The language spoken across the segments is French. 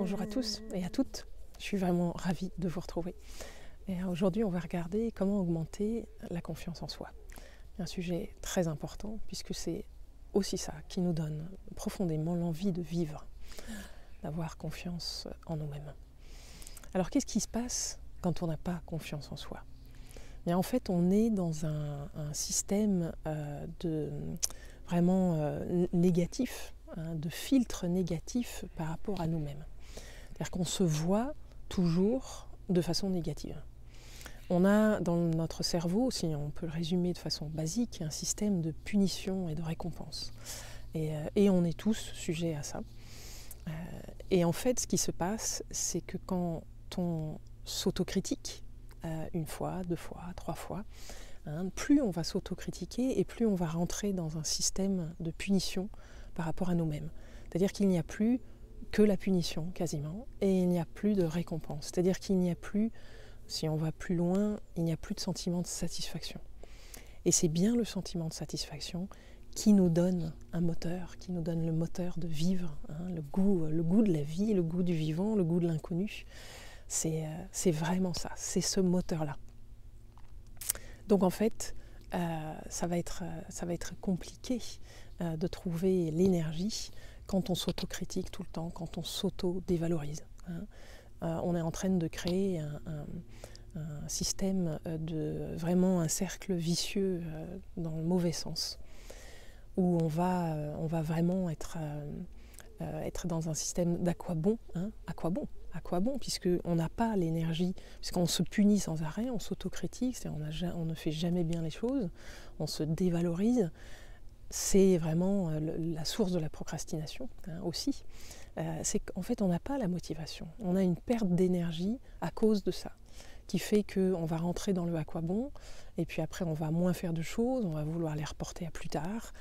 Bonjour à tous et à toutes, je suis vraiment ravie de vous retrouver. Et aujourd'hui, on va regarder comment augmenter la confiance en soi. Un sujet très important puisque c'est aussi ça qui nous donne profondément l'envie de vivre, d'avoir confiance en nous-mêmes. Alors qu'est-ce qui se passe quand on n'a pas confiance en soi ? Bien, en fait, on est dans un système vraiment négatif, de filtre négatif par rapport à nous-mêmes. C'est-à-dire qu'on se voit toujours de façon négative. On a dans notre cerveau, si on peut le résumer de façon basique, un système de punition et de récompense. Et on est tous sujets à ça. Et en fait, ce qui se passe, c'est que quand on s'autocritique, une fois, deux fois, trois fois, plus on va s'autocritiquer et plus on va rentrer dans un système de punition par rapport à nous-mêmes. C'est-à-dire qu'il n'y a plus que la punition quasiment, et il n'y a plus de récompense. C'est-à-dire qu'il n'y a plus, si on va plus loin, il n'y a plus de sentiment de satisfaction. Et c'est bien le sentiment de satisfaction qui nous donne un moteur, qui nous donne le moteur de vivre, le goût de la vie, le goût du vivant, le goût de l'inconnu. C'est vraiment ça, c'est ce moteur-là. Donc en fait, ça va être compliqué de trouver l'énergie quand on s'autocritique tout le temps, quand on s'auto-dévalorise. On est en train de créer un système vraiment un cercle vicieux dans le mauvais sens, où on va vraiment être dans un système d'à quoi bon, à quoi bon, puisqu'on n'a pas l'énergie, puisqu'on se punit sans arrêt, on s'autocritique, on ne fait jamais bien les choses, on se dévalorise. C'est vraiment la source de la procrastination aussi. C'est qu'en fait, on n'a pas la motivation. On a une perte d'énergie à cause de ça, qui fait qu'on va rentrer dans le à quoi bon, et puis après, on va moins faire de choses, on va vouloir les reporter à plus tard,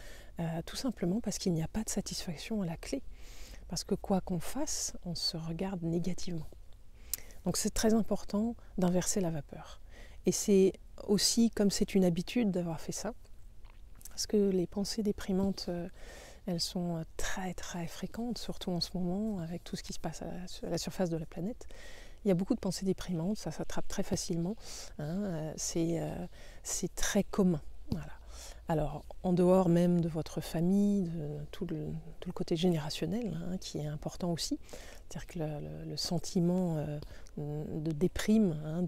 tout simplement parce qu'il n'y a pas de satisfaction à la clé. Parce que quoi qu'on fasse, on se regarde négativement. Donc c'est très important d'inverser la vapeur. Et c'est aussi, comme c'est une habitude d'avoir fait ça, parce que les pensées déprimantes, elles sont très très fréquentes, surtout en ce moment, avec tout ce qui se passe à la surface de la planète. Il y a beaucoup de pensées déprimantes, ça s'attrape très facilement, c'est très commun. Voilà. Alors, en dehors même de votre famille, de tout le côté générationnel, qui est important aussi, c'est-à-dire que le sentiment de déprime,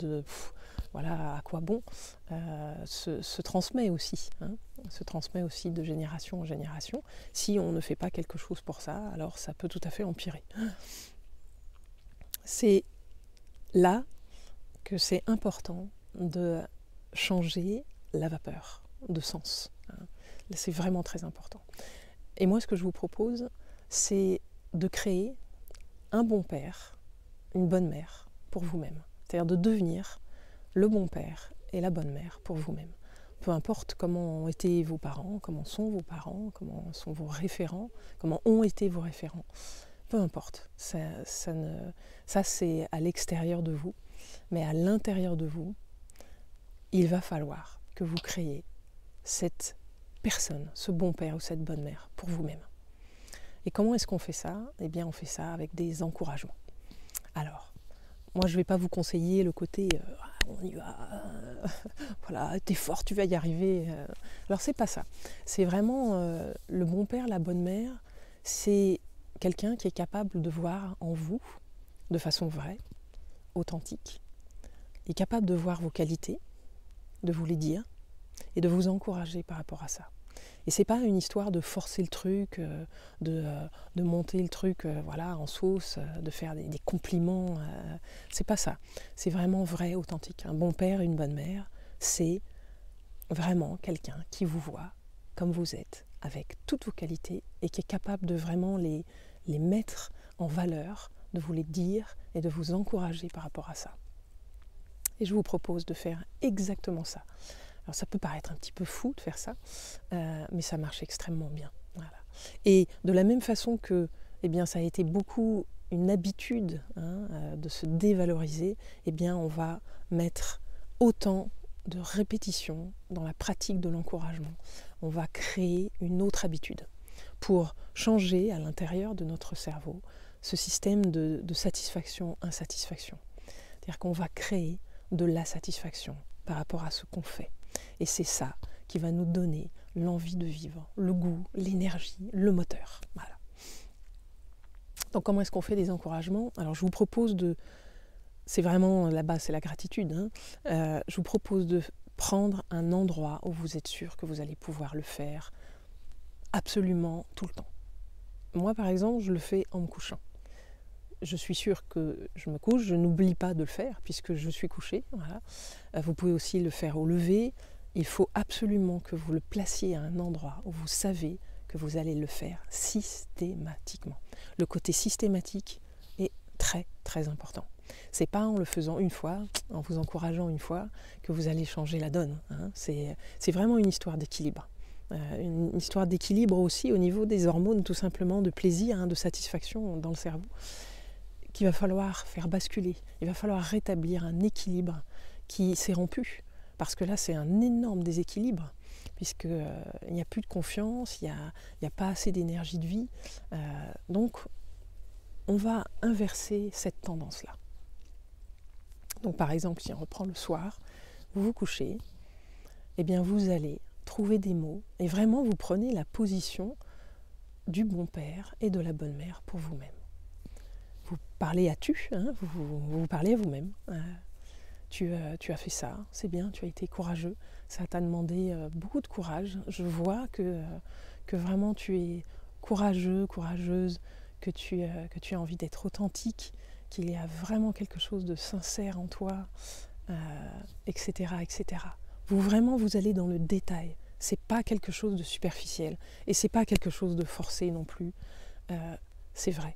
voilà, à quoi bon, se transmet aussi, se transmet aussi de génération en génération. Si on ne fait pas quelque chose pour ça, alors ça peut tout à fait empirer. C'est là que c'est important de changer la vapeur de sens. C'est vraiment très important. Et moi, ce que je vous propose, c'est de créer un bon père, une bonne mère pour vous-même. C'est-à-dire de devenir le bon père et la bonne mère pour vous-même. Peu importe comment ont été vos parents, comment sont vos parents, comment sont vos référents, comment ont été vos référents. Peu importe. Ça c'est à l'extérieur de vous. Mais à l'intérieur de vous, il va falloir que vous créiez cette personne, ce bon père ou cette bonne mère pour vous-même. Et comment est-ce qu'on fait ça ? Eh bien, on fait ça avec des encouragements. Alors, moi, je ne vais pas vous conseiller le côté on y va, voilà, t'es fort, tu vas y arriver. Alors, c'est pas ça. C'est vraiment le bon père, la bonne mère, c'est quelqu'un qui est capable de voir en vous, de façon vraie, authentique, est capable de voir vos qualités, de vous les dire, et de vous encourager par rapport à ça. Et c'est pas une histoire de forcer le truc, de monter le truc voilà, en sauce, de faire des compliments. C'est pas ça. C'est vraiment vrai, authentique. Un bon père et une bonne mère, c'est vraiment quelqu'un qui vous voit comme vous êtes, avec toutes vos qualités, et qui est capable de vraiment les mettre en valeur, de vous les dire et de vous encourager par rapport à ça. Et je vous propose de faire exactement ça. Alors ça peut paraître un petit peu fou de faire ça, mais ça marche extrêmement bien. Voilà. Et de la même façon que ça a été beaucoup une habitude de se dévaloriser, on va mettre autant de répétition dans la pratique de l'encouragement. On va créer une autre habitude pour changer à l'intérieur de notre cerveau ce système de satisfaction-insatisfaction. C'est-à-dire qu'on va créer de la satisfaction par rapport à ce qu'on fait. Et c'est ça qui va nous donner l'envie de vivre, le goût, l'énergie, le moteur. Voilà. Donc comment est-ce qu'on fait des encouragements? Alors je vous propose de... C'est vraiment, la base, c'est la gratitude. Je vous propose de prendre un endroit où vous êtes sûr que vous allez pouvoir le faire absolument tout le temps. Moi, par exemple, je le fais en me couchant. Je suis sûre que je me couche, je n'oublie pas de le faire puisque je suis couchée. Voilà. Vous pouvez aussi le faire au lever. Il faut absolument que vous le placiez à un endroit où vous savez que vous allez le faire systématiquement. Le côté systématique est très très important. C'est pas en le faisant une fois, en vous encourageant une fois, que vous allez changer la donne. C'est vraiment une histoire d'équilibre. Une histoire d'équilibre aussi au niveau des hormones, tout simplement, de plaisir, de satisfaction dans le cerveau, qu'il va falloir faire basculer. Il va falloir rétablir un équilibre qui s'est rompu. Parce que là, c'est un énorme déséquilibre, puisqu'il n'y a plus de confiance, il n'y a pas assez d'énergie de vie. Donc, on va inverser cette tendance-là. Donc par exemple, si on reprend le soir, vous vous couchez, eh bien vous allez trouver des mots et vraiment vous prenez la position du bon père et de la bonne mère pour vous-même. Vous parlez à tu, vous parlez à vous-même. Tu as fait ça, c'est bien, tu as été courageux, ça t'a demandé beaucoup de courage. Je vois que vraiment tu es courageux, courageuse, que tu as envie d'être authentique, qu'il y a vraiment quelque chose de sincère en toi, etc., etc. Vous allez dans le détail. C'est pas quelque chose de superficiel et c'est pas quelque chose de forcé non plus. C'est vrai,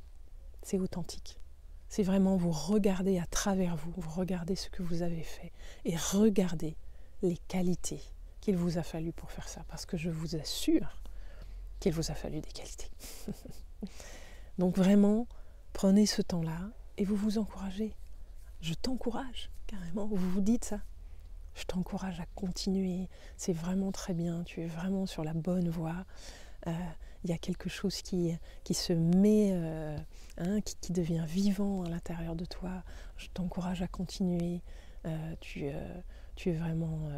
c'est authentique. C'est vraiment vous regardez à travers vous, vous regardez ce que vous avez fait et regardez les qualités qu'il vous a fallu pour faire ça. Parce que je vous assure qu'il vous a fallu des qualités. Donc vraiment, prenez ce temps-là et vous vous encouragez. Je t'encourage, carrément. Vous vous dites ça. Je t'encourage à continuer. C'est vraiment très bien. Tu es vraiment sur la bonne voie. Il y a quelque chose qui se met, qui devient vivant à l'intérieur de toi. Je t'encourage à continuer. Tu es vraiment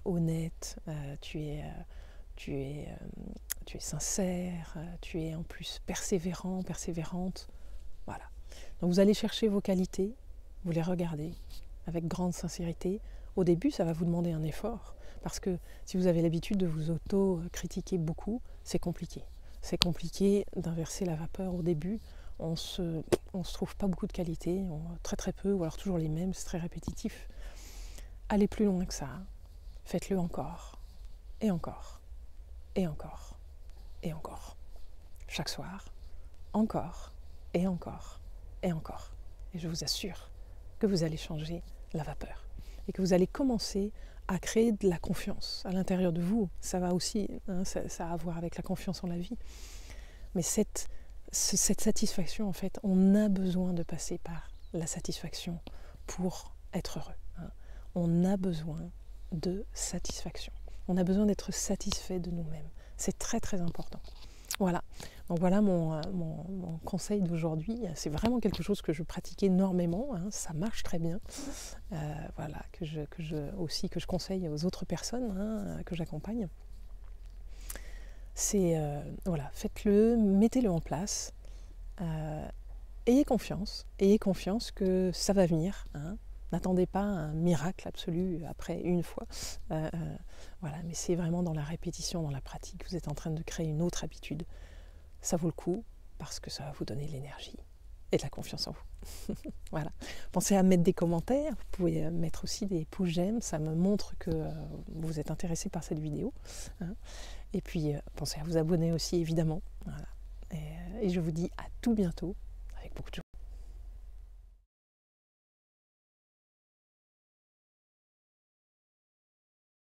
honnête. Tu es sincère. Tu es en plus persévérant, persévérante. Voilà. Donc vous allez chercher vos qualités, vous les regardez avec grande sincérité. Au début, ça va vous demander un effort, parce que si vous avez l'habitude de vous auto-critiquer beaucoup, c'est compliqué. C'est compliqué d'inverser la vapeur au début. On se trouve pas beaucoup de qualités, très très peu, ou alors toujours les mêmes, c'est très répétitif. Allez plus loin que ça. Faites-le encore, et encore, et encore, et encore. Chaque soir, encore, et encore, et encore. Et je vous assure que vous allez changer la vapeur. Et que vous allez commencer à créer de la confiance à l'intérieur de vous. Ça va aussi, ça a à voir avec la confiance en la vie. Mais cette satisfaction, en fait, on a besoin de passer par la satisfaction pour être heureux. On a besoin de satisfaction. On a besoin d'être satisfait de nous-mêmes. C'est très très important. Voilà. Donc voilà mon conseil d'aujourd'hui. C'est vraiment quelque chose que je pratique énormément. Ça marche très bien. Voilà, que je conseille aux autres personnes que j'accompagne. C'est voilà, faites-le, mettez-le en place. Ayez confiance que ça va venir. N'attendez pas un miracle absolu après une fois. Voilà, mais c'est vraiment dans la répétition, dans la pratique. Vous êtes en train de créer une autre habitude. Ça vaut le coup parce que ça va vous donner de l'énergie et de la confiance en vous. Voilà. Pensez à mettre des commentaires. Vous pouvez mettre aussi des pouces j'aime. Ça me montre que vous êtes intéressé par cette vidéo. Et puis, pensez à vous abonner aussi, évidemment. Voilà. Et je vous dis à tout bientôt avec beaucoup de joie.